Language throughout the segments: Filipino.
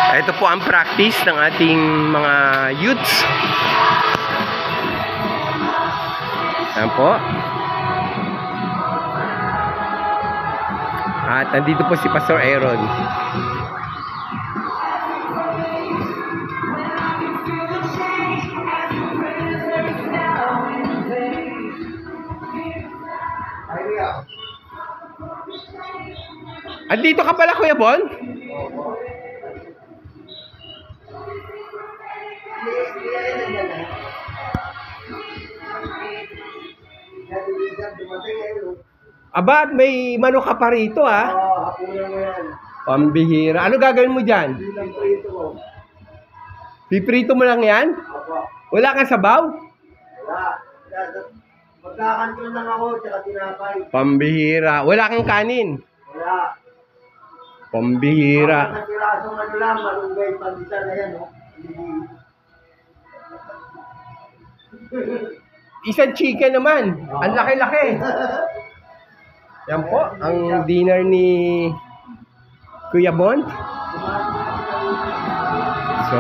Ito po ang practice ng ating mga youths. Ayan po. At nandito po si Pastor Aaron. Andito ka pala, Kuya Bon? Aba, may manok ka pa rito, ha? Oo, hapunan mo yan. Pambihira. Ano gagawin mo dyan? Bilang prito ko. Piprito mo lang yan? Opo. Wala kang sabaw? Wala. Magkakanton lang ako, tsaka tinapay. Pambihira. Wala kang kanin? Wala. Pambihira. Ang pirasong ano lang, malunggay, pandita na yan, no? Isang chicken naman. Ang laki-laki. Yan po, ang dinner ni Kuya Bon. So,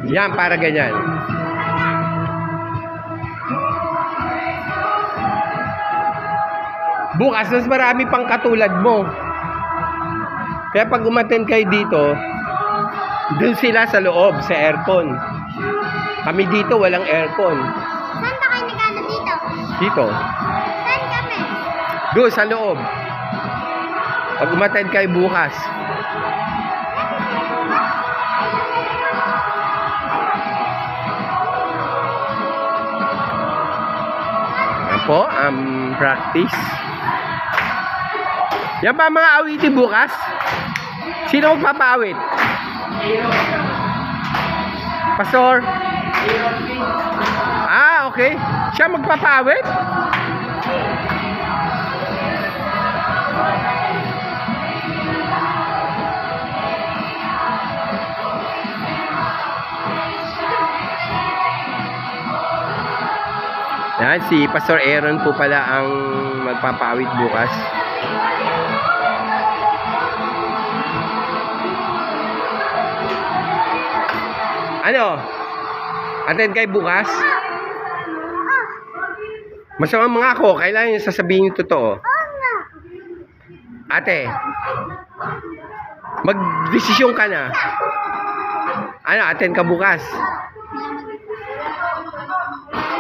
yan, para ganyan. Bukas, mas marami pang katulad mo. Kaya pag umattend kayo dito, dun sila sa loob, sa aircon. Kami dito, walang aircon. Saan ba kayo nagano dito? Dito. Saan kami? Doon, sa loob. Pag umattend kayo bukas. Yan po, practice. Yan ba mga awitin bukas? Sino magpapaawit? Pastor? Ah, okay. Siya magpapaawit? Yan, si Pastor Aaron po pala ang magpapaawit bukas. Ano? Attend kayo bukas? Masama mga ako, kailangan yung sasabihin yung totoo. Ate, mag-desisyon ka na. Ano, attend ka bukas?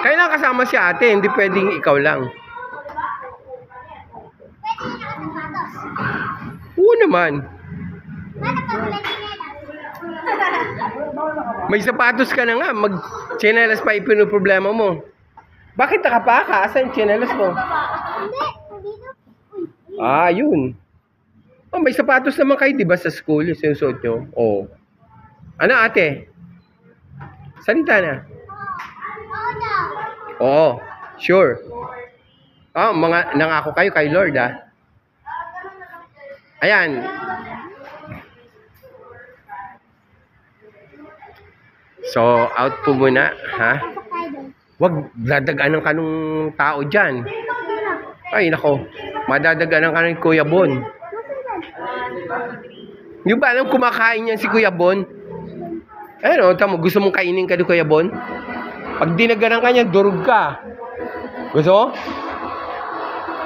Kailangan kasama si ate, hindi pwedeng ikaw lang. Oo naman. May sapatos ka na nga, mag-chinelas pa ipinoproblema mo. Bakit nakapaka? Asan yung chinelas mo? Ah, yun. Oh, may sapatos naman kayo, di ba, sa school, yung sinusuot nyo? Oh. Ano, ate? Salita na. Oo, sure. Oh, mga nangako kayo kay Lord, ah. Ayan. So, out po muna, ha? Wag dadaganan ka ng tao dyan. Ay, nako. Madadaganan ka ng Kuya Bon. Hindi ba alam kumakain yan si Kuya Bon? Ano, tamo, gusto mong kainin ka ni Kuya Bon? Pag dinaganan ka niya, durog ka. Gusto mo?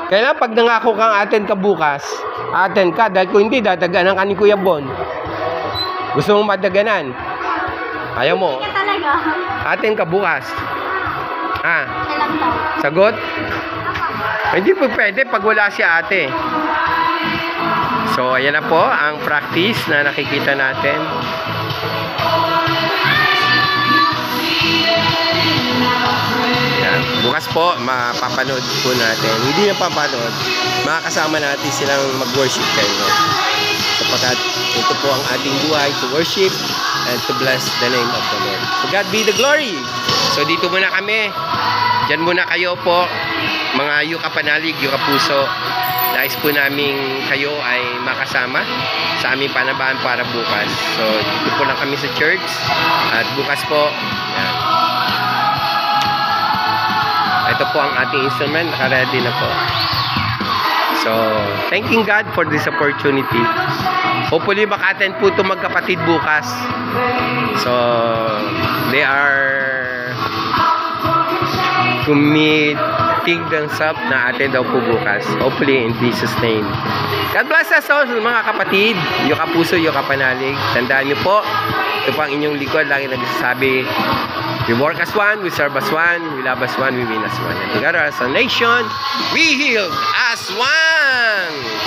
Kaya pag nangako kang attend ka bukas, attend ka. Dahil kung hindi, dadaganan ka ni Kuya Bon. Gusto mong madaganan? Ayaw mo? Attend ka bukas. Ah, sagot? Hindi po pwede pag wala si ate. So, ayan na po ang practice na nakikita natin. Yan. Bukas po, mapapanood po natin. Hindi na papanood, makakasama natin silang mag-worship kayo. Sapagkat ito po ang ating buhay, to worship and to bless the name of the Lord. To God be the glory. So dito muna kami. Diyan muna kayo po, mga yuka panalig, yuka puso. nais po namin kayo ay makasama sa aming panambahan para bukas. So, dito po lang kami sa church. At bukas po, yan. Ito po ang ating instrument. Naka-ready na po. So, thanking God for this opportunity. Hopefully, maka-attend po ito magkapatid bukas. So, they are committing themselves na attend daw po bukas. Hopefully, in Jesus' name. God bless us all, mga kapatid. Yung kapuso, yung kapanalig. Tandaan niyo po, ito po ang inyong likod. Lagi nagsasabi, we work as one, we serve as one, we love as one, we win as one. And together as a nation, we heal as one!